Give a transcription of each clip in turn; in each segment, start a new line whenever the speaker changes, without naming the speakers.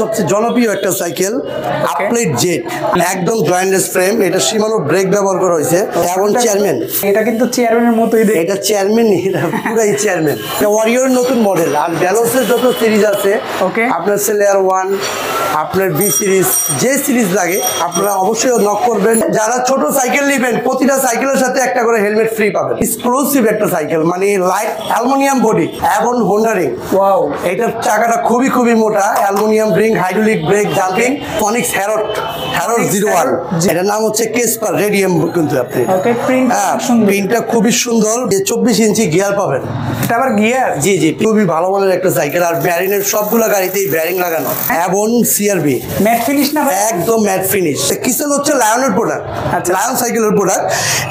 সবচেয়ে জনপ্রিয় একটা সাইকেল আপলেট জেট, একদম জয়েন্টলেস ফ্রেম। এটা শিমানো ব্রেক ব্যবহার করা হয়েছে এবং চেয়ারম্যান,
এটা কিন্তু চেয়ারম্যানের মতোই দেখতে।
এটা চেয়ারম্যান, এটা পুরাই চেয়ারম্যান। ওয়ারিয়র নতুন মডেল আর ভেলোসের যত সিরিজ আছে,
ওকে,
আপনার সেলেয়ার 1, আপনার বি সিরিজ, যে সিরিজ লাগে আপনারা অবশ্যই নক করবেন। যারা ছোট সাইকেল নেবেন প্রতিটা সাইকেলের সাথে একটা করে হেলমেট ফ্রি পাবেন। এক্সক্লুসিভ একটা সাইকেল, মানে লাইট অ্যালুমিনিয়াম বডি এবং হোন্ডা রিং।
ওয়াও,
এটার চাকাটা খুবই মোটা, aluminium ring, hydraulic brake, jumping, Phoenix হ্যারোট 01। এটার নাম হচ্ছে কেসপার রেডিয়াম। কিন্তু আপনি প্রিন্টটা খুবই সুন্দর। 24 ইঞ্চি গিয়ার পাবেন।
এটা আবার গিয়ার?
জি জি, খুবই ভালো মানের একটা সাইকেল। আর ব্যারিং এর সবগুলা গাড়িতেই ব্যারিং লাগানো এবং সিআরবি
ম্যাট ফিনিশ না?
একদম ম্যাট ফিনিশ। কিসেল হচ্ছে লায়নের প্রোডাক্ট, লায়ন সাইকেলের প্রোডাক্ট।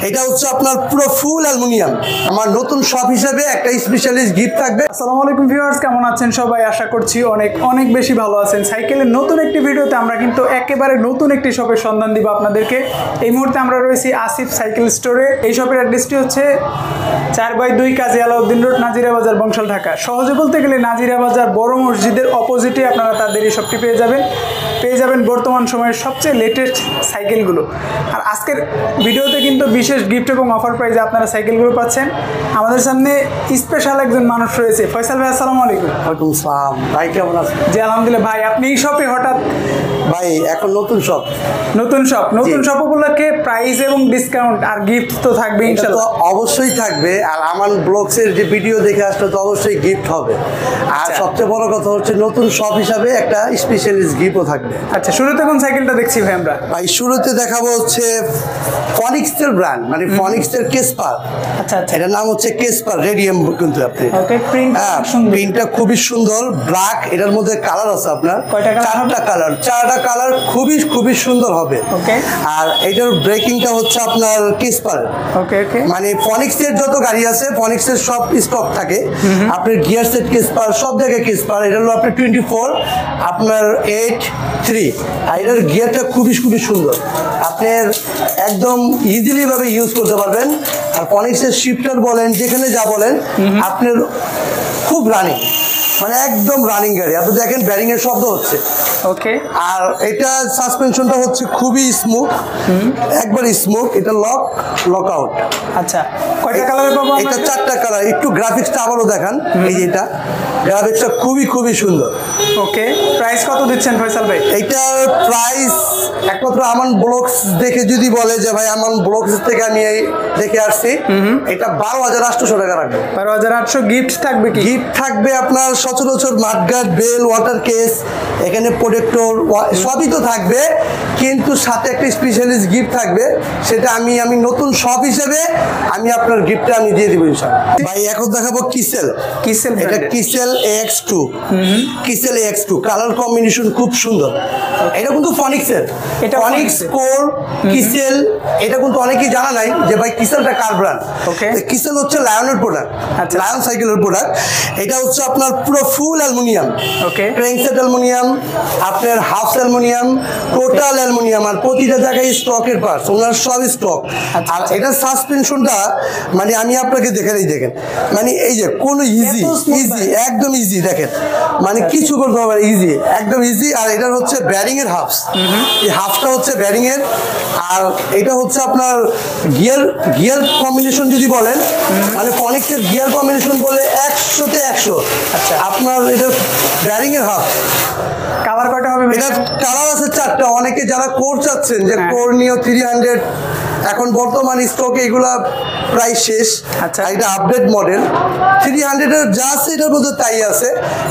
এটা হচ্ছে আপনার পুরো ফুল অ্যালুমিনিয়াম। আমার নতুন শপ হিসেবে একটা স্পেশালিস্ট গিফট থাকবে।
আসসালামু আলাইকুম ভিউয়ার্স, কেমন আছেন সবাই? আশা করছি অনেক বেশি ভালো আছেন। সাইকেলের নতুন একটি ভিডিওতে আমরা কিন্তু একেবারে নতুন একটি শপের সন্ধান দিব আপনাদেরকে। এই মুহূর্তে আমরা রয়েছি আসিফ সাইকেল স্টোরে। এই শপের অ্যাড্রেসটি হচ্ছে 4/2 কাজী আলাউদ্দিন রোড, নাজিরা বাজার, বংশাল, ঢাকা। সহজে বলতে গেলে নাজিরা বাজার বড় মসজিদের অপোজিটে আপনারা তাদের এই শপটি পেয়ে যাবেন বর্তমান সময়ের সবচেয়ে লেটেস্ট সাইকেলগুলো। আর আজকের ভিডিওতে কিন্তু বিশেষ গিফট এবং অফার প্রাইজে আপনারা সাইকেলগুলো পাচ্ছেন। আমাদের সামনে স্পেশাল একজন মানুষ রয়েছে। ফয়সাল ভাই, আসসালামু আলাইকুম।
ওয়ালাইকুম আসসালাম ভাই, কেমন আছেন?
জি আলহামদুলিল্লাহ। ভাই আপনি এই শপে হঠাৎ?
ভাই এখন নতুন শপ
উপলক্ষে প্রাইস এবং ডিসকাউন্ট আর গিফট তো থাকবে ইনশাআল্লাহ।
অবশ্যই থাকবে। আর আমান ব্লগসের যে ভিডিও দেখে আসলে তো অবশ্যই গিফট হবে। আর সবচেয়ে বড় কথা হচ্ছে নতুন শপ হিসাবে একটা স্পেশালিস্ট গিফটও থাকবে।
আচ্ছা, শুরুতে কোন সাইকেলটা দেখছি ভাই আমরা?
ভাই শুরুতে দেখাবো হচ্ছে ফনিক্সের ব্র্যান্ড, মানে ফনিক্সের কেসপার।
আচ্ছা,
এটার নাম হচ্ছে কেসপার রেডিয়াম। কিন্তু আপনি প্রিন্টটা খুবই সুন্দর, ব্ল্যাক। এটার মধ্যে কালার আছে আপনার চারটা কালার, খুবই সুন্দর হবে। আর এটার ব্রেকিংটা হচ্ছে আপনার কেসপার। মানে ফনিক্সের যত গাড়ি আছে ফনিক্সের সব স্টক থাকে। আপনার গিয়ার সেট কেসপার, সব জায়গায় কেসপার। এটা হলো আপনার 24, আপনার 8-3। আর এটার গিয়ারটা খুবই সুন্দর। আপনার একদম ইজিলি ভাবে ইউজ করতে পারবেন। আর ফনিক্সের শিফটার বলেন, যেখানে যা বলেন, আপনার খুব রানিং, মানে একদম রানিং গাড়ি। আপনি দেখেন ব্যারিং এর শব্দ হচ্ছে।
ওকে। আর
এটা সাসপেনশনটা হচ্ছে খুবই স্মুথ, একবার স্মুথ। এটা লক আউট।
আচ্ছা, কয়টা কালারে পাবো?
এটা 4টা কালার। একটু গ্রাফিক্সটা আবারও দেখান। এই যে এটা গ্রাফিক্সটা খুবই সুন্দর।
ওকে, প্রাইস কত দিচ্ছেন ফয়সাল ভাই?
এইটার প্রাইস একমাত্র আমান ব্লগস দেখে যদি বলে যে ভাই আমান ব্লগস থেকে আমি এই দেখে আসছি, এটা 12,800 টাকা রাখবে।
12,800। গিফট থাকবে কি?
গিফট থাকবে আপনার সচরাচর মাডগার্ড, বেল, ওয়াটার কেস, এখানে প্রোটেক্টর সবই তো থাকবে, কিন্তু সাথে একটা স্পেশালিস্ট গিফট থাকবে। সেটা আমি নতুন শপ হিসেবে আমি আপনার গিফটটা আমি দিয়ে দিব ইনশাআল্লাহ। ভাই এখন দেখাবো কিসেল। এটা কিসেল AX2। কিসেল AX2 কালার কম্বিনেশন খুব সুন্দর। এটা কিন্তু ফনিক্সের, ফনিক্স কোর কিসেল। এটা কিন্তু অনেকেই জানা নাই যে ভাই কিসেলটা কার ব্র্যান্ড। কিসেল হচ্ছে লায়নের প্রোডাক্ট, লায়ন সাইকেলের প্রোডাক্ট। এটা হচ্ছে আপনার পুরো ফুল অ্যালুমিনিয়াম, ক্র্যাঙ্কসেট অ্যালুমিনিয়াম, আপনার হাফ অ্যালুমিনিয়াম, টোটাল অ্যালুমিনিয়াম। আর প্রতিটা জায়গায় স্টকের পার্টস, ওনার সব স্টক। আর এটার সাসপেনশনটা মানে আমি আপনাকে দেখেন, মানে এই যে কোনো ইজি একদম ইজি দেখেন, মানে কিছু করতে হবে ইজি, একদম ইজি। আর এটার হচ্ছে ব্যারিং এর হাফস, এই হাফটা হচ্ছে ব্যারিং এর। আর এটা হচ্ছে আপনার গিয়ার কম্বিনেশন যদি বলেন, মানে ফনিক্সের গিয়ার কম্বিনেশন বলে 100-তে 100। আচ্ছা, আপনার এটা ব্যারিং এর হাফ।
কালার কয়টা হবে?
এটা কালার আছে 4টা। অনেকে যারা কোর চাচ্ছেন যে কোর নিয়ে 300, এখন বর্তমান স্টকে এগুলা প্রায় শেষ।
আচ্ছা,
এটা আপডেট মডেল 300 এর যা আছে এটার মধ্যে তাই আছে।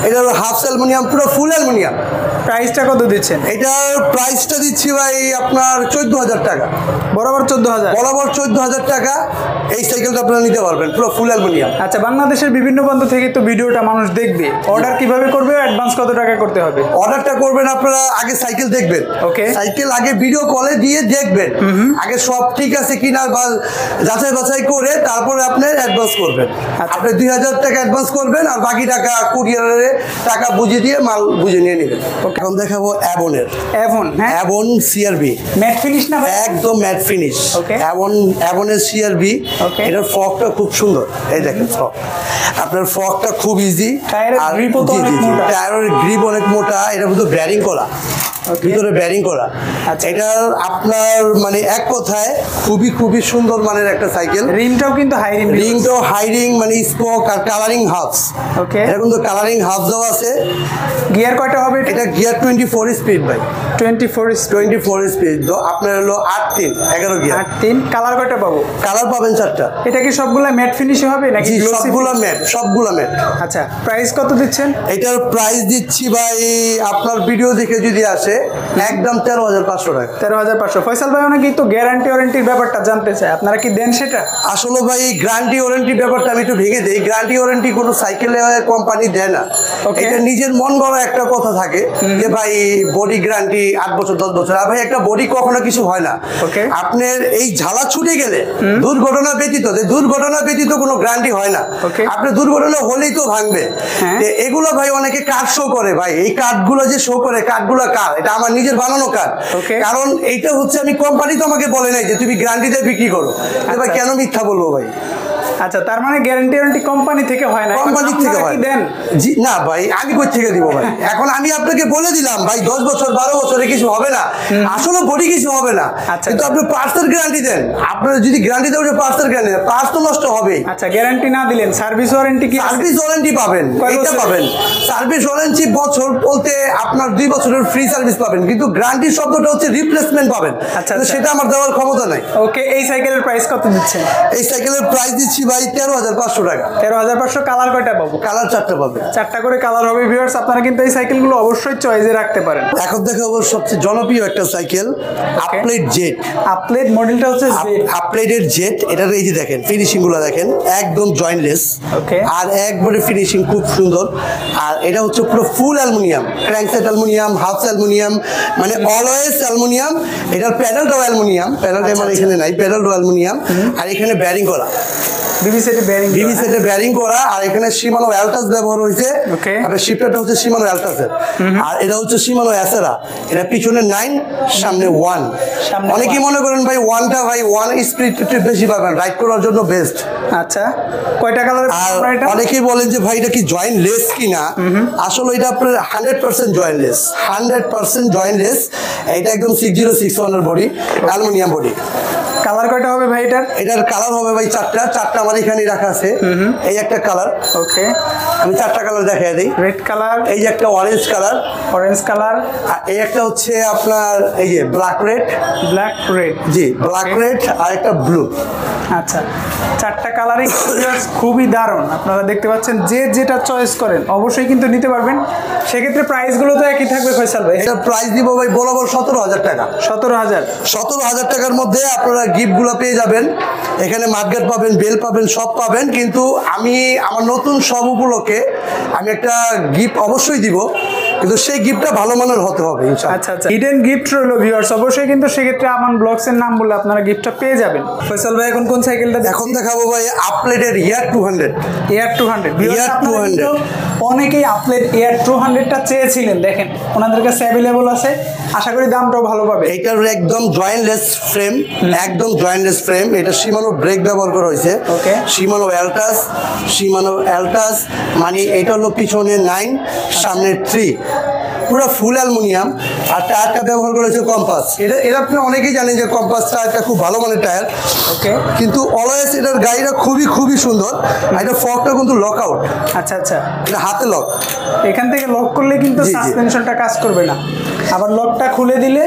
এটা হলো হাফ অ্যালুমিনিয়াম, পুরো ফুল অ্যালুমিনিয়াম।
প্রাইসটা কত দিচ্ছেন?
এটার প্রাইসটা দিচ্ছি ভাই আপনার 14,000 টাকা।
বরাবর
14,000 টাকা। এই সাইকেলটা আপনারা নিতে পারবেন, পুরো ফুল অ্যালুমিনিয়াম।
আচ্ছা, বাংলাদেশের বিভিন্ন প্রান্ত থেকে তো ভিডিওটা মানুষ দেখবে, অর্ডার কিভাবে করবে? অ্যাডভান্স কত টাকা করতে হবে?
অর্ডারটা করবেন আপনারা আগে সাইকেল দেখবেন। সাইকেল আগে ভিডিও কলে দিয়ে দেখবেন, আগে সব ঠিক আছে কিনা বা যাচাই বাছাই করে তারপরে আপনি অ্যাডভান্স করবেন। আপনি 2,000 টাকা অ্যাডভান্স করবেন, আর বাকি টাকা কুরিয়ারে টাকা বুঝিয়ে দিয়ে মাল বুঝে নিয়ে নেবেন। এখন দেখাবো অ্যাবনের।
অ্যাভন, হ্যাঁ
অ্যাবন সিআরবি
ম্যাট ফিনিশ না ভাই?
একদম ম্যাট ফিনিশ।
Okay.
অ্যাবনের সিআরবি।
Okay.
এটার ফকটা খুব সুন্দর, এই দেখেন ফক, আপনার ফকটা খুব ইজি।
টায়ারের গ্রিপও তো অনেক মোটা।
টায়ারের গ্রিপ অনেক মোটা, এটা কিন্তু ব্যারিং করা, ভিতরে ব্যারিং করা।
আচ্ছা।
এটার আপনার মানে এক কথায় খুবই খুবই সুন্দর মানের একটা সাইকেল।
রিমটাও কিন্তু হাই রিম।
রিংটাও হাই রিং, মানে স্পোক আর কালারিং হাফস।
ওকে,
এটা কিন্তু কালারিং হাফ দেওয়া আছে।
গিয়ার কয়টা হবে
এটা গিয়ার 24 স্পিড ভাই,
24
স্পিড। তো আপনার হলো 8-3 11 গিয়ার।
8-3। কালার কয়টা পাবো?
কালার পাবেন 4টা।
এটা কি সবগুলা ম্যাট ফিনিশে হবে নাকি
জি,
glossy
সবগুলা ম্যাট, সবগুলা ম্যাট।
আচ্ছা, প্রাইস কত দিচ্ছেন?
এটার প্রাইস দিচ্ছি ভাই, আপনার ভিডিও দেখে যদি আসে একদম 13,500 টাকা।
13,500। ফয়সাল ভাই অনেকেই তো গ্যারান্টি ওয়ারেন্টির ব্যাপারটা জানতে চায়, আপনারা কি দেন সেটা?
আসলে ভাই গ্যারান্টি ওয়ারেন্টি ব্যাপারটা আমি একটু ভেঙে দিই। গ্যারান্টি ওয়ারেন্টি কোনো সাইকেলে কোম্পানি দেয় না।
Okay.
এটা নিজের মন গড়া একটা কথা থাকে যে ভাই বডি গ্যারান্টি 8 বছর 10 বছর। আর ভাই একটা বডি কখনো কিছু হয় না।
Okay.
আপনার এই ঝালা ছুটে গেলে দুর্ঘটনা ব্যতীত কোনো গ্যারান্টি হয় না।
Okay.
আপনার দুর্ঘটনা হলেই তো ভাঙবে।
হ্যাঁ।
এগুলো ভাই অনেকে কার্ড শো করে, ভাই এই কার্ডগুলো যে শো করে, কার্ডগুলো কার? এটা আমার নিজের বানানো কার্ড।
Okay.
কারণ এইটা হচ্ছে আমি কোম্পানি তো আমাকে বলে নাই যে তুমি গ্যারান্টিতে বিক্রি করো। ভাই কেন মিথ্যা বলবো ভাই?
আচ্ছা, তার মানে গ্যারান্টি ওয়ারেন্টি কোম্পানি থেকে হয় না,
কোম্পানি থেকে
আপনারা
হয়।
কি দেন?
জি না ভাই, আমি কই থেকে দিব ভাই? এখন আমি আপনাকে বলে দিলাম ভাই 10 বছর 12 বছরে কিছু হবে না, আসলে বডি কিছু হবে না।
আচ্ছা।
কিন্তু আপনি পার্টসের গ্যারান্টি দেন, আপনারা যদি গ্যারান্টি দেন পার্টসের গ্যারান্টি, পার্টস তো নষ্ট হবেই।
আচ্ছা, গ্যারান্টি না দিলেন সার্ভিস ওয়ারেন্টি কি আছে?
সার্ভিস ওয়ারেন্টি পাবেন,
কয়
এটা
বছর?
পাবেন। সার্ভিস ওয়ারেন্টি বছর বলতে আপনার 2 বছরের ফ্রি সার্ভিস পাবেন, কিন্তু গ্যারান্টি শব্দটা হচ্ছে রিপ্লেসমেন্ট পাবেন।
আচ্ছা,
কিন্তু
আচ্ছা।
সেটা আমার দেওয়ার ক্ষমতা নাই।
ওকে, এই সাইকেলের প্রাইস কত দিচ্ছেন?
এই সাইকেলের প্রাইস দিচ্ছি ভাই 13,500 টাকা।
13,500। কালার কয়টা পাবো?
কালার 4টা পাবে।
4টা করে কালার হবে ভিউয়ার্স, আপনারা কিন্তু এই সাইকেলগুলো অবশ্যই চয়েসে রাখতে পারেন।
এখন দেখাবো সবচেয়ে জনপ্রিয় একটা সাইকেল, আপলেট জেট।
আপলেট মডেলটা হচ্ছে Z।
আপলেটের জেট। এটার এই যে দেখেন ফিনিশিং গুলো দেখেন, একদম জয়েন্টলেস।
Okay.
আর একবারে ফিনিশিং খুব সুন্দর। আর এটা হচ্ছে পুরো ফুল aluminium, crankset aluminium, half aluminium, মানে অলওয়েজ অ্যালুমিনিয়াম। এটার প্যাডেলটাও অ্যালুমিনিয়াম, প্যাডেলটা আমার এখানে নাই, প্যাডেলটাও অ্যালুমিনিয়াম। আর এখানে ব্যারিং করা,
বিবি সেটে বেয়ারিং।
বিবি সেটে ব্যারিং করা। আর এখানে শিমানো অ্যালটাস ব্যবহার হয়েছে।
Okay.
আপনার শিফটারটা হচ্ছে শিমানো অ্যালটাসের। আর এটা হচ্ছে শিমানো অ্যাসেরা। এটা পিছনে 9, সামনে 1।
সামনে
অনেকেই মনে করেন ভাই 1টা ভাই 1 স্পিড একটু বেশি পাবেন, রাইড করার জন্য বেস্ট।
আচ্ছা, কয়টা কালার?
আর অনেকেই বলেন যে ভাই এটা কি জয়েন্টলেস কিনা। আসলে এটা আপনার 100% জয়েন্টলেস, 100% জয়েন্টলেস। এটা একদম 6061 এর বডি, অ্যালুমিনিয়াম বডি।
কালার কয়টা হবে ভাই এটার?
এটার কালার হবে ভাই 4টা আমার এখানে রাখা আছে। এই একটা কালার,
ওকে,
আমি 4টা কালার দেখাই দিই।
রেড কালার,
এই যে একটা অরেঞ্জ কালার,
অরেঞ্জ কালার,
আর এই একটা হচ্ছে আপনার এই যে ব্ল্যাক রেড।
Black red.
জি, ব্ল্যাক রেড আর একটা ব্লু।
আচ্ছা, 4টা কালারই খুবই দারুণ। আপনারা দেখতে পাচ্ছেন, যে যেটা চয়েস করেন অবশ্যই কিন্তু নিতে পারবেন। সেক্ষেত্রে প্রাইসগুলো তো একই থাকবে ফয়সাল ভাই?
এটা প্রাইস দিব ভাই বরাবর 17,000 টাকা।
17,000।
17,000 টাকার মধ্যে আপনারা গিফটগুলো পেয়ে যাবেন। এখানে মার্কেট পাবেন, বেল পাবেন, সব পাবেন। কিন্তু আমি আমার নতুন সব উপলক্ষে আমি একটা গিফট অবশ্যই দিব, কিন্তু সেই গিফটটা ভালো মানের হতে হবে ইনশাআল্লাহ।
আচ্ছা আচ্ছা, হিডেন গিফট রইলো ভিউয়ার্স, অবশ্যই কিন্তু সেক্ষেত্রে আমান ব্লগস এর নাম বললে আপনারা গিফটটা পেয়ে যাবেন। ফয়সাল ভাই এখন কোন সাইকেলটা?
এখন দেখাবো ভাই আপলেটের ইয়ার 200।
এয়ার 200।
Air 200
অনেকেই আপলেট এয়ার 200টা চেয়েছিলেন, দেখেন ওনাদের কাছে অ্যাভেলেবল আছে। আশা করি দামটাও ভালো পাবে।
এটার একদম জয়েন্টলেস ফ্রেম, একদম জয়েন্টলেস ফ্রেম। এটা শিমানো ব্রেক ব্যবহার করা হয়েছে।
Okay.
শিমানো অ্যালটাস, মানে এটা হলো পিছনে 9, সামনে 3, পুরো ফুল অ্যালুমিনিয়াম। আর টায়ারটা ব্যবহার করেছে কম্পাস। এটা আপনি অনেকেই জানেন যে কম্পাস টায়ারটা খুব ভালো মানের টায়ার।
ওকে,
কিন্তু অলওয়েজ এটার গাড়িটা খুবই সুন্দর। আর এটা ফকটা কিন্তু লক আউট,
আচ্ছা আচ্ছা,
এটা হাতে লক।
এখান থেকে লক করলে কিন্তু
জি, জি।
সাসপেনশনটা কাজ করবে না, আবার লকটা খুলে দিলে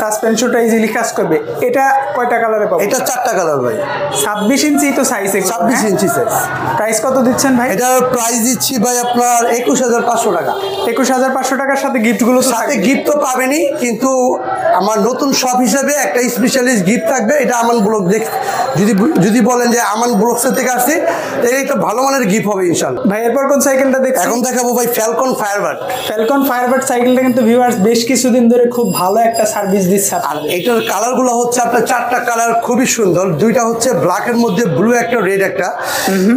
সাসপেনশনটা ইজিলি কাজ করবে। এটা কয়টা কালারে পাবো?
এটা 4টা কালার ভাই।
26 ইঞ্চি তো সাইজ।
26 ইঞ্চি সাইজ।
প্রাইস কত দিচ্ছেন ভাই?
এটার প্রাইস দিচ্ছি ভাই আপনার 21,500 টাকা।
21,500 টাকার সাথে গিফটগুলো তো
সাথে
থাকবে।
গিফট তো পাবেনই, কিন্তু আমার নতুন শপ হিসেবে একটা স্পেশালিস্ট গিফট থাকবে। এটা আমান ব্লগ যদি বলেন যে আমান ব্লগসের থেকে আসছে, তাহলে একটা ভালো মানের গিফট হবে ইনশাআল্লাহ।
ভাই এরপর কোন সাইকেলটা দেখছি?
এখন দেখাবো ভাই ফ্যালকন ফায়ারবার্ড।
ফ্যালকন ফায়ারবার্ড সাইকেলটা কিন্তু ভিউয়ার্স বেশ কিছুদিন ধরে খুব ভালো একটা সার্ভিস দিচ্ছে।
আর এটার কালারগুলো হচ্ছে আপনার 4টা কালার খুবই সুন্দর, 2টা হচ্ছে ব্ল্যাকের মধ্যে ব্লু একটা রেড একটা।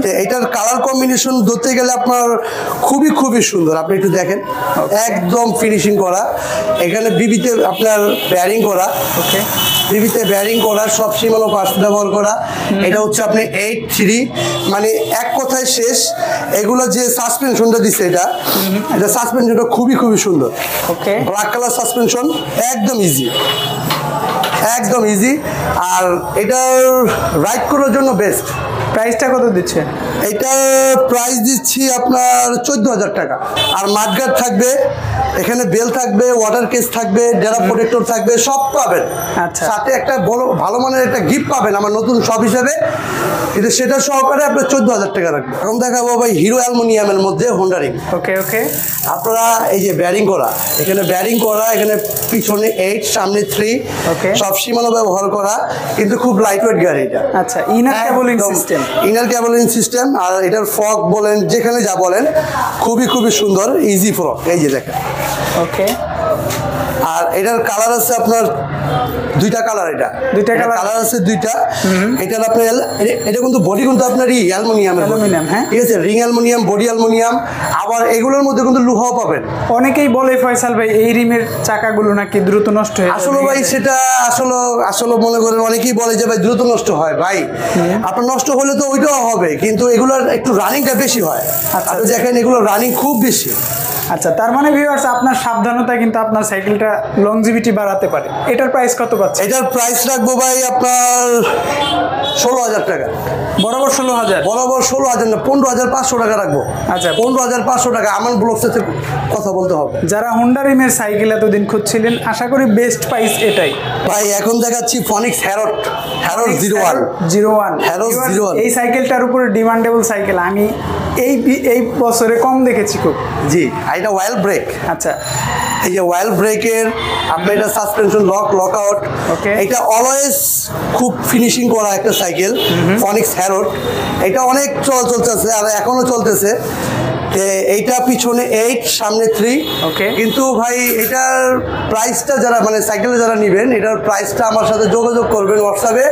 তো এটার কালার কম্বিনেশন ধরতে গেলে আপনার খুবই খুবই সুন্দর। আপনি একটু দেখেন, একদম ফিনিশিং করা, এখানে বিবিতে আপনার ব্যারিং করা,
ওকে,
বিবিতে ব্যারিং করা, সব সীমানো পাশ ব্যবহার করা। এটা হচ্ছে আপনি 8-3, মানে এক কথায় শেষ। এগুলো যে সাসপেনশনটা দিচ্ছে এটা সাসপেনশনটা খুবই খুবই সুন্দর।
ওকে,
ব্ল্যাক কালার সাসপেনশন, একদম ইজি, একদম ইজি। আর এটার রাইড করার জন্য বেস্ট।
প্রাইসটা কত দিচ্ছে?
এটার প্রাইস দিচ্ছি আপনার 14,000 টাকা। আর মাডগার্ড থাকবে, এখানে বেল থাকবে, ওয়াটার কেস থাকবে, ডেরা প্রোটেক্টর থাকবে, সব পাবেন।
আচ্ছা,
সাথে একটা ভালো মানের একটা গিফট পাবেন আমার নতুন শপ হিসেবে, কিন্তু সেটা সহকারে আপনার 14,000 টাকা রাখবে। এখন দেখাবো ভাই হিরো অ্যালুমিনিয়ামের মধ্যে হোন্ডা রিং।
ওকে ওকে,
আপনারা এই যে ব্যারিং করা, এখানে ব্যারিং করা, এখানে পিছনে 8 সামনে 3,
ওকে,
সব সীমানো ব্যবহার করা, কিন্তু খুব লাইট ওয়েট গাড়ি এটা।
আচ্ছা, inner cabling system,
inner cabling system. আর এটার ফ্রক বলেন, যেখানে যা বলেন, খুবই খুবই সুন্দর, ইজি ফ্রক। এই যে দেখেন,
ওকে।
আর এটার কালার আছে আপনার 2টা কালার, এটা
2টা
কালার আছে 2টা। এটার আপনার এটা কিন্তু বডি কিন্তু আপনার অ্যালুমিনিয়াম,
হ্যাঁ,
ঠিক আছে, রিং অ্যালুমিনিয়াম, বডি অ্যালুমিনিয়াম। আবার এগুলোর মধ্যে কিন্তু লোহাও পাবেন।
অনেকেই বলে ফয়সাল ভাই এই রিমের চাকাগুলো নাকি দ্রুত নষ্ট হয়ে যায়।
আসলে ভাই সেটা আসলে মনে করেন অনেকেই বলে যে ভাই দ্রুত নষ্ট হয়। ভাই আপনার নষ্ট হলে তো ওইটাও হবে, কিন্তু এগুলোর একটু রানিংটা বেশি হয়।
আচ্ছা,
দেখেন এগুলো রানিং খুব বেশি।
আচ্ছা, তার মানে ভিউয়ার্স আপনার সাবধানতা কিন্তু আপনার সাইকেলটা লংজিভিটি বাড়াতে পারে। এটার প্রাইস কত পাচ্ছে?
এটার প্রাইস রাখবো ভাই আপনার 16,000 টাকা।
বরাবর 16,000?
বরাবর 16,000 না, 15,500 টাকা রাখবো।
আচ্ছা,
15,500 টাকা। আমার ব্লগ সাথে কথা বলতে হবে।
যারা হোন্ডা রিমের সাইকেল এতদিন খুঁজছিলেন, আশা করি বেস্ট প্রাইস এটাই।
ভাই এখন দেখাচ্ছি ফনিক্স হ্যারোট 01। হ্যারোস 01
এই সাইকেলটার উপরে ডিমান্ডেবল সাইকেল আমি এই বছরে কম দেখেছি খুব।
জি, আর এটা ওয়েল ব্রেক।
আচ্ছা,
এই যে ওয়েল ব্রেকের আপনার এটা সাসপেনশন লক আউট।
ওকে,
এটা অলওয়েজ খুব ফিনিশিং করা একটা সাইকেল, ফনিক্স হ্যারোট। এটা অনেক চলতেছে আর এখনো চলতেছে। এইটা পিছনে 8 সামনে 3।
ওকে,
কিন্তু ভাই এটার প্রাইসটা যারা মানে সাইকেলে যারা নেবেন, এটার প্রাইসটা আমার সাথে যোগাযোগ করবেন হোয়াটসঅ্যাপে,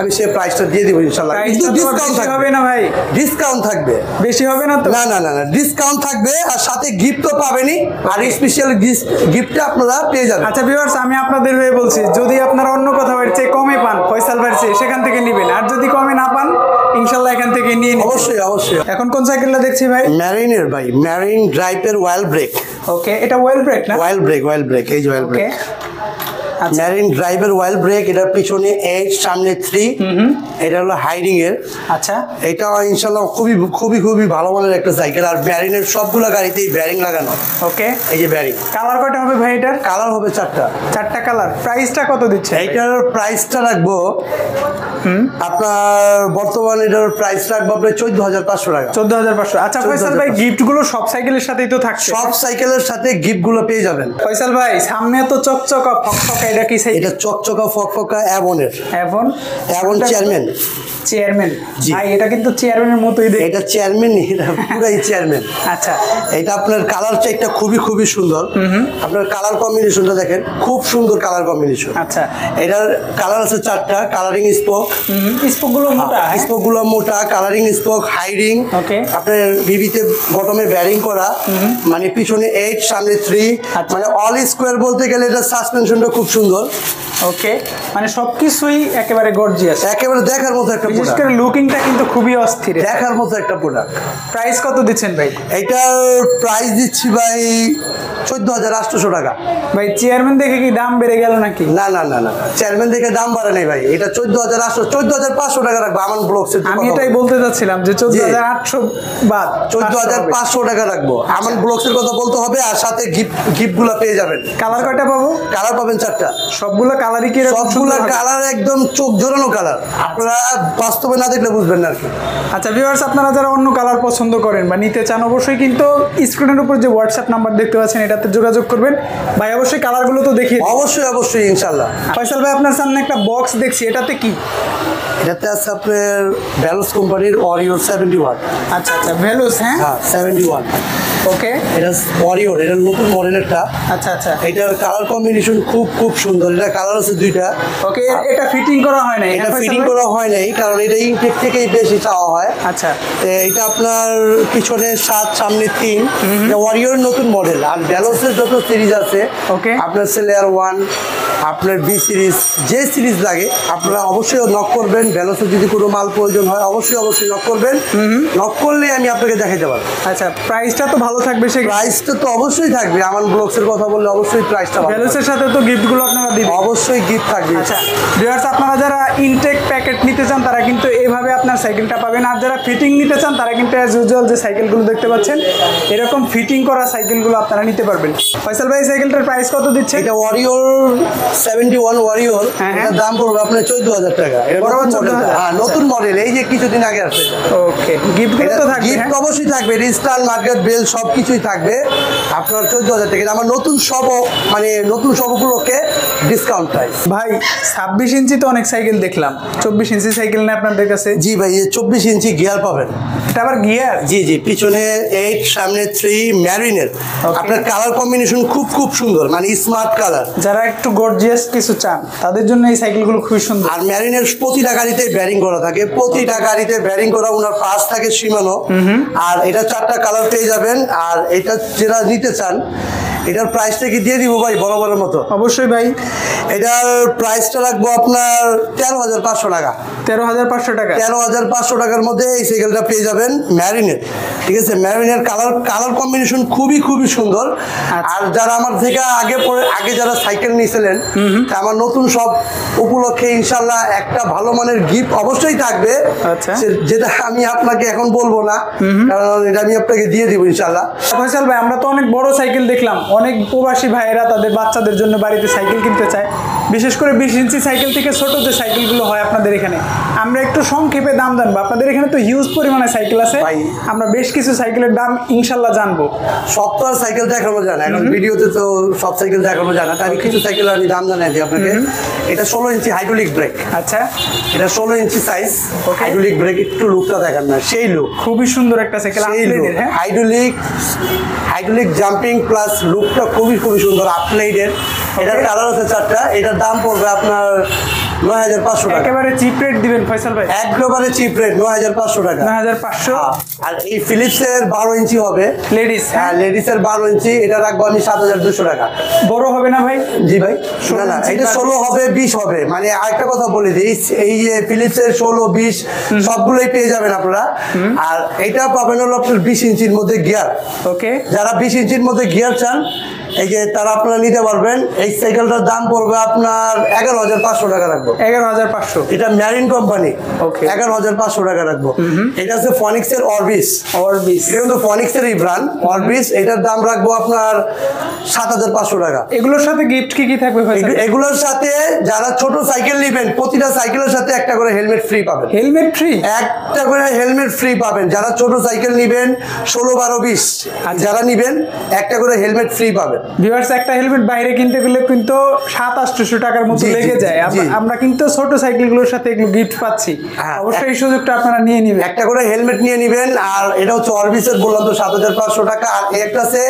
আমি সেই প্রাইসটা দিয়ে দিব ইনশাআল্লাহ। কিন্তু ডিসকাউন্ট
হবে না ভাই?
ডিসকাউন্ট থাকবে।
বেশি হবে না তো?
না না না না, ডিসকাউন্ট থাকবে, আর সাথে গিফট তো পাবেনই, আর স্পেশাল গিফটটা আপনারা পেয়ে যাবেন।
আচ্ছা ভিউয়ার্স, আমি আপনাদের হয়ে বলছি, যদি আপনারা অন্য কোথাও এর চেয়ে কমে পান, ফয়সাল ভাইয়ের চেয়ে, সেখান থেকে নেবেন। আর যদি কমে না পান, ইনশাআল্লাহ এখান থেকে নিয়ে নিন।
অবশ্যই অবশ্যই।
এখন কোন সাইকেলটা দেখছি ভাই?
ম্যারিনের ভাই, ম্যারিন ড্রাইভের ওয়েল ব্রেক।
ওকে, এটা ওয়েল ব্রেক না?
ওয়েল ব্রেক, এই যে ওয়েল ব্রেক। ম্যারিন ড্রাইভের ওয়েল ব্রেক। এটার পিছনে 8 সামনে 3। এটা হলো হাইডিং এর।
আচ্ছা,
এটা ইনশাআল্লাহ খুবই খুবই খুবই ভালো মানের একটা সাইকেল। আর ব্যারিনের সবগুলো গাড়িতেই ব্যারিং লাগানো।
ওকে,
এই যে ব্যারিং।
কালার কয়টা হবে ভাই এটার?
কালার হবে 4টা
কালার। প্রাইসটা কত দিচ্ছে?
এইটার প্রাইসটা রাখবো আপনার বর্তমানে এটার প্রাইস রাখবো আপনার 14,500 টাকা।
14,500। আচ্ছা ফয়সাল ভাই, গিফটগুলো সব সাইকেলের সাথেই তো থাকছে?
সব সাইকেলের সাথে গিফটগুলো পেয়ে যাবেন।
ফয়সাল ভাই, সামনে তো চকচকা ফকফকা, এটা কি সাইকেল?
এটা চকচকা ফকফকা অ্যাভনের। Avon chairman.
ভাই এটা কিন্তু চেয়ারম্যানের মতোই দেখতে।
এটা চেয়ারম্যান, এটা পুরাই চেয়ারম্যান।
আচ্ছা,
এটা আপনার কালার চেকটা খুবই খুবই সুন্দর। আপনার কালার কম্বিনেশনটা দেখেন, খুব সুন্দর কালার কম্বিনেশন।
আচ্ছা,
এটার কালার আছে 4টা। কালারিং স্পোক,
স্পোকগুলো মোটা,
স্পোকগুলো মোটা, কালারিং স্পোক, হাইডিং।
ওকে,
আপনার বিবিতে বটমে ব্যারিং করা, মানে পিছনে 8 সামনে 3, মানে অল স্কোয়ার বলতে গেলে এটা সাসপেনশনটা খুব সুন্দর।
ওকে, মানে সবকিছুই একেবারে গর্জিয়াস,
একেবারে দেখার মতো একটা
বিশেষ করে লুকিংটা কিন্তু খুবই অস্থির,
দেখার মতো একটা প্রোডাক্ট।
প্রাইস কত দিচ্ছেন ভাই?
এটার প্রাইস দিচ্ছি ভাই 14,800 টাকা।
ভাই চেয়ারম্যান দেখে কি দাম বেড়ে গেল নাকি?
না না না না, চেয়ারম্যান দেখে দাম বাড়ে নাই ভাই। এটা 14,800, 14,500 টাকা রাখবো আমার ব্লগ সেট।
আমি এটাই বলতে চাচ্ছিলাম যে 14,800 বাদ
14,500 টাকা রাখবো। আমার ব্লগসের কথা বলতে হবে, আর সাথে গিফটগুলো পেয়ে যাবেন।
কালার কয়টা পাবো?
কালার পাবেন 4টা।
সবগুলো কালারই কি?
সবগুলো কালার একদম চোখ জোরানো কালার, আপনারা বাস্তবে না দেখলে বুঝবেন না আর কি।
আচ্ছা ভিউয়ার্স, আপনারা যারা অন্য কালার পছন্দ করেন বা নিতে চান, অবশ্যই কিন্তু স্ক্রিনের উপর যে হোয়াটসঅ্যাপ নাম্বার দেখতে পাচ্ছেন, এটাতে যোগাযোগ করবেন। ভাই অবশ্যই কালারগুলো তো দেখিয়ে।
অবশ্যই অবশ্যই ইনশাল্লাহ।
ফয়সাল ভাই, আপনার সামনে একটা বক্স দেখছি, এটাতে কি?
এটাতে আছে আপনার ভেলোস কোম্পানির ওরিওর 71।
আচ্ছা আচ্ছা, ভেলোস, হ্যাঁ
হ্যাঁ 71।
ওকে,
এটা ওরিওর, এটা নতুন মডেলেরটা।
আচ্ছা আচ্ছা,
এটার কালার কম্বিনেশন খুব খুব সুন্দর। এটা কালার আছে দুইটা।
ওকে, এটা ফিটিং করা হয় নাই?
এটা ফিটিং করা হয় নাই, কারণ এটা ইনটেক থেকেই বেশি চাওয়া হয়।
আচ্ছা,
এটা আপনার পিছনে 7 সামনে 3। এটা ওয়ারিয়র নতুন মডেল। আর ভেলোসের যত সিরিজ আছে,
ওকে,
আপনার সেলেয়ার 1, আপনার বি সিরিজ, যে সিরিজ লাগে আপনারা অবশ্যই নক করবেন। ভেলোসের যদি কোনো মাল প্রয়োজন হয় অবশ্যই নক করবেন। নক করলে আমি আপনাকে দেখাতে পারবো।
আচ্ছা, প্রাইসটা তো ভালো থাকবে? সে
প্রাইসটা তো অবশ্যই থাকবে। আমার ব্লগসের কথা বললে অবশ্যই প্রাইসটা ভালো।
ভেলোসের সাথে তো গিফটগুলো আপনারা দিবেন?
অবশ্যই গিফট থাকবে।
আচ্ছা ভিউয়ার্স, আপনারা যারা ইনটেক প্যাকেট নিতে চান তারা কিন্তু এইভাবে আপনার সাইকেলটা পাবেন। আর যারা ফিটিং নিতে চান তারা কিন্তু অ্যাজ ইউজুয়াল যে সাইকেলগুলো দেখতে পাচ্ছেন এরকম ফিটিং করা সাইকেলগুলো আপনারা নিতে পারবেন। ফয়সাল ভাই, সাইকেলটার প্রাইস কত দিচ্ছে?
এটা ওয়ারিয়র 71 ওয়ারিয়র। এটার দাম পড়বে আপনার 14000 টাকা। হ্যাঁ, নতুন মডেল, এই যে কিছুদিন আগে আসছে।
ওকে, গিফট তো থাকবে?
গিফট অবশ্যই থাকবে। রিস্টান, মার্কেট বেল সবকিছুই থাকবে আপনার 14000 টাকা। আমার নতুন সব, মানে নতুন সবগুলোকে ডিসকাউন্ট প্রাইস।
ভাই 26 ইঞ্চি তো অনেক সাইকেল দেখলাম, 24 ইঞ্চি সাইকেল না আপনাদের কাছে?
জি ভাই, 24 ইঞ্চি গিয়ার পাবেন।
এটা আবার গিয়ার?
জি জি, পিছনে 8, সামনে 3 ম্যারিনের। আপনার কালার কম্বিনেশন খুব খুব সুন্দর, মানে স্মার্ট কালার।
যারা একটু গর্জিয়াস কিছু চান তাদের জন্য এই সাইকেলগুলো খুবই সুন্দর।
আর ম্যারিনের প্রতিটা গাড়িতে ব্যারিং করা থাকে, প্রতিটা গাড়িতে ব্যারিং করা, ওনার পাশ থাকে সীমানো। আর এটা 4টা কালার পেয়ে যাবেন। আর এটা যারা নিতে চান এটার প্রাইসটা কি দিয়ে দিব ভাই বরাবরের মতো?
অবশ্যই ভাই।
এটার প্রাইসটা রাখবো আপনার 13500 টাকা।
13500 টাকা?
13500 টাকার মধ্যে এই সাইকেলটা পেয়ে যাবেন ম্যারিনের। ঠিক আছে, ম্যারিনের কালার কম্বিনেশন খুবই খুবই সুন্দর। আর যারা আমার থেকে আগে যারা সাইকেল নিয়েছিলেন, আমার নতুন সব উপলক্ষে ইনশাল্লাহ একটা ভালো মানের গিফট অবশ্যই থাকবে।
আচ্ছা,
যেটা আমি আপনাকে এখন বলবো না, কারণ এটা আমি আপনাকে দিয়ে দিব ইনশাল্লাহ।
ফয়সাল ভাই, আমরা তো অনেক বড় সাইকেল দেখলাম, অনেক প্রবাসী ভাইয়েরা তাদের বাচ্চাদের জন্য বাড়িতে সাইকেল কিনতে চায়, বিশেষ করে 20 ইঞ্চি সাইকেল থেকে ছোট যে সাইকেলগুলো হয় আপনাদের এখানে। আমরা একটু সংক্ষেপে দাম জানবো। আপনাদের এখানে তো হিউজ পরিমাণে সাইকেল আছে, আমরা বেশ কিছু সাইকেলের দাম ইনশাল্লাহ জানবো।
সব তো আর সাইকেল দেখানো যায় না, এখন ভিডিওতে তো সব সাইকেল দেখানো যায় না। আমি কিছু সাইকেল আমি দাম জানাই দিই আপনাকে। এটা 16 ইঞ্চি হাইড্রোলিক ব্রেক।
আচ্ছা,
এটা 16 ইঞ্চি সাইজ হাইড্রোলিক ব্রেক। একটু লুকটা দেখান না, সেই লুক,
খুবই সুন্দর একটা সাইকেল।
হাইড্রোলিক জাম্পিং প্লাস লুকটা খুবই খুবই সুন্দর, আপলাইডের। এটার কালার আছে 4টা। এটার দাম পড়বে আপনার 9500 টাকা।
একেবারে চিপ রেট দিবেন ফয়সাল ভাই?
একেবারে চিপ রেট, 9500 টাকা।
9500।
আর এই ফিলিপসের 12 ইঞ্চি হবে লেডিস। হ্যাঁ, লেডিসের 12 ইঞ্চি। এটা রাখবো আমি 7200 টাকা।
বড় হবে না ভাই?
জি ভাই, না না, এটা 16 হবে, 20 হবে। মানে আরেকটা কথা বলে দিই, এই যে ফিলিপসের 16, 20 সবগুলোই পেয়ে যাবেন আপনারা। আর এটা পাবেন হলো আপনার 20 ইঞ্চির মধ্যে গিয়ার।
ওকে,
যারা 20 ইঞ্চির মধ্যে গিয়ার চান এই যে তারা আপনারা নিতে পারবেন। এই সাইকেলটার দাম পড়বে আপনার 11500 টাকা রাখবো।
11500?
এটা ম্যারিন কোম্পানি।
ওকে,
11500 টাকা রাখবো। এটা হচ্ছে ফনিক্সের অরবিস। এটা কিন্তু ফনিক্সেরই ব্র্যান্ড, অরবিস। এটার দাম রাখবো আপনার 7500 টাকা।
এগুলোর সাথে গিফট কি থাকবে ভাই?
এগুলোর সাথে যারা ছোট সাইকেল নেবেন প্রতিটা সাইকেলের সাথে একটা করে হেলমেট ফ্রি পাবেন।
Helmet free?
একটা করে হেলমেট ফ্রি পাবেন। যারা ছোট সাইকেল নেবেন 16, 12, 20 যারা নেবেন একটা করে হেলমেট ফ্রি পাবেন।
ভিউয়ার্স, একটা হেলমেট বাইরে কিনতে গেলে কিন্তু 700-800 টাকার মতো লেগে যায়। আমরা কিন্তু ছোট সাইকেলগুলোর সাথে এগুলো গিফট পাচ্ছি। অবশ্যই এই সুযোগটা আপনারা নিয়ে নেবেন,
একটা করে হেলমেট নিয়ে নেবেন। আর এটা হচ্ছে অরবিসের, বললাম তো 7500 টাকা। আর একটা আছে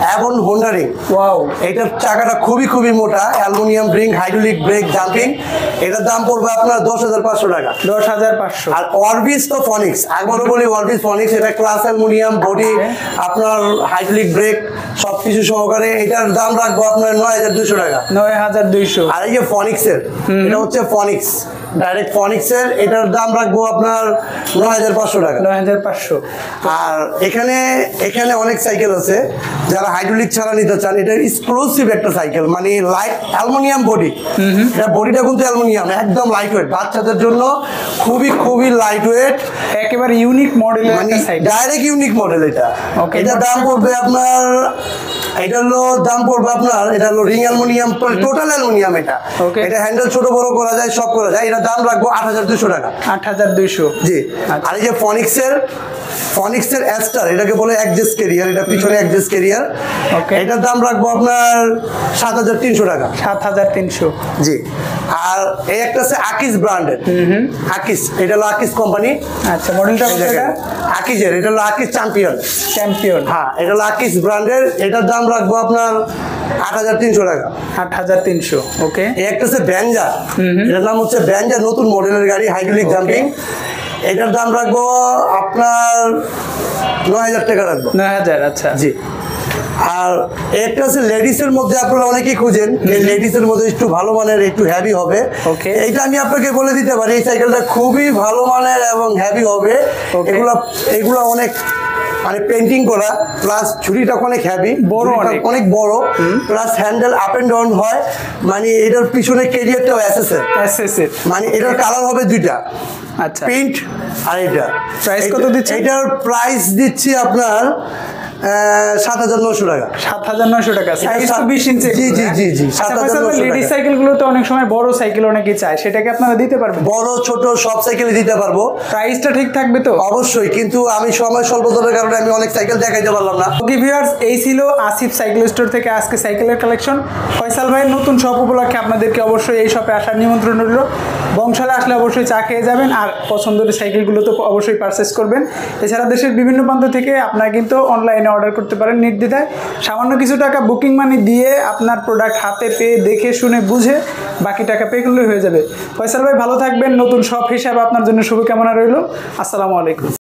অ্যাভন হোন্ডা রিং।
ওয়াও,
এটার চাকাটা খুবই খুবই মোটা, aluminium ring, hydraulic brake, jumping. এটার দাম পড়বে আপনার 10500 টাকা।
10500।
আর অরবিস তো ফনিক্স, একবারও বলি অরবিস ফনিক্স। এটা ক্লাস অ্যালুমিনিয়াম বডি, আপনার হাইড্রোলিক ব্রেক সবকিছু সহকারে। এটার দাম রাখবো আপনার 9200 টাকা।
9200।
আর এই যে ফনিক্সের, এটা হচ্ছে ফনিক্স, ডাইরেক্ট ফনিক্সের। এটার দাম রাখবো আপনার 9500 টাকা।
9500।
আর এখানে অনেক সাইকেল আছে যারা হাইড্রোলিক ছাড়া নিতে চান। এটা এক্সক্লুসিভ একটা সাইকেল, মানে লাইট অ্যালুমিনিয়াম বডি। এটা বডিটা কিন্তু অ্যালুমিনিয়াম, একদম লাইট ওয়েট, বাচ্চাদের জন্য খুবই খুবই লাইট ওয়েট,
একেবারে ইউনিক মডেলের
মানে
একটা সাইকেল,
ডাইরেক্ট ইউনিক মডেল। এটা দাম পড়বে আপনার, এটা হলো রিং অ্যালুমিনিয়াম, টোটাল অ্যালুমিনিয়াম। এটা হ্যান্ডেল ছোট বড় করা যায়, সব করা যায়। এটা দাম রাখবো 8200 টাকা।
8200।
জি। আর এই যে ফনিক্সের ফনিক্সের অ্যাস্টার, এটাকে বলে অ্যাডজাস্ট ক্যারিয়ার, এটা পিছনে অ্যাডজাস্ট ক্যারিয়ার।
ওকে,
এটার দাম রাখবো আপনার 7,300 টাকা।
7,300।
জি। আর এই একটা আছে আকিস ব্র্যান্ডের, আকিস, এটা হলো আকিস কোম্পানি।
আচ্ছা, মডেলটা কত এটা?
আকিসের, এটা হলো আকিস চ্যাম্পিয়ন।
চ্যাম্পিয়ন,
হ্যাঁ, এটা হলো আকিস ব্র্যান্ডের। এটার দাম রাখবো আপনার 8,300 টাকা।
8,300। ওকে।
এই একটা আছে ব্যাঞ্জার, এটার নাম হচ্ছে ব্যাঞ্জার, নতুন মডেলের গাড়ি, হাইড্রোলিক জাম্পিং। এটার দাম রাখবো আপনার 9,000 টাকা রাখবো।
9,000। আচ্ছা,
জি। আর একটা আছে লেডিসের মধ্যে, আপনারা অনেকেই খুঁজেন যে লেডিসের মধ্যে একটু ভালো মানের, একটু হেভি হবে।
ওকে।
এইটা আমি আপনাকে বলে দিতে পারি, এই সাইকেলটা খুবই ভালো মানের এবং হেভি হবে। এগুলা অনেক মানে পেন্টিং করা, প্লাস ঝুড়িটা অনেক হেভি,
বড়,
অনেক বড়, plus handle up and down হয়। মানে এটার পিছনে ক্যারিয়ারটাও এসএসএর, মানে এটার কালার হবে দুইটা,
আচ্ছা,
প্রিন্ট আর এটা।
প্রাইস কত দিচ্ছে?
এটার প্রাইস দিচ্ছি আপনার 7,900 টাকা।
7,900 টাকা। সাইজ তো 20 ইঞ্চি।
জি জি জি জি।
লেডিস সাইকেলগুলো তো অনেক সময় বড় সাইকেল অনেকেই চায়, সেটাকে আপনারা দিতে পারবেন?
বড় ছোট সব সাইকেলে দিতে পারবো।
প্রাইসটা ঠিক থাকবে তো?
অবশ্যই, কিন্তু আমি সময় স্বল্পতার কারণে আমি অনেক সাইকেল দেখাইতে পারলাম না।
ওকে ভিউয়ার্স, এই ছিল আসিফ সাইকেল স্টোর থেকে আজকে সাইকেলের কালেকশন। ফয়সাল ভাইয়ের নতুন শপ উপলক্ষে আপনাদেরকে অবশ্যই এই শপে আসার নিমন্ত্রণ রইল। বংশালে আসলে অবশ্যই চা খেয়ে যাবেন, আর পছন্দের সাইকেলগুলো তো অবশ্যই পারচেস করবেন। এছাড়া দেশের বিভিন্ন প্রান্ত থেকে আপনারা কিন্তু অনলাইনে অর্ডার করতে পারেন নির্দ্বিধায়। সামান্য কিছু টাকা বুকিং মানি দিয়ে আপনার প্রোডাক্ট হাতে পেয়ে, দেখে শুনে বুঝে বাকি টাকা পে করলে হয়ে যাবে। ফয়সাল ভাই ভালো থাকবেন, নতুন শপ হিসাবে আপনার জন্য শুভকামনা রইল। আসসালামু আলাইকুম।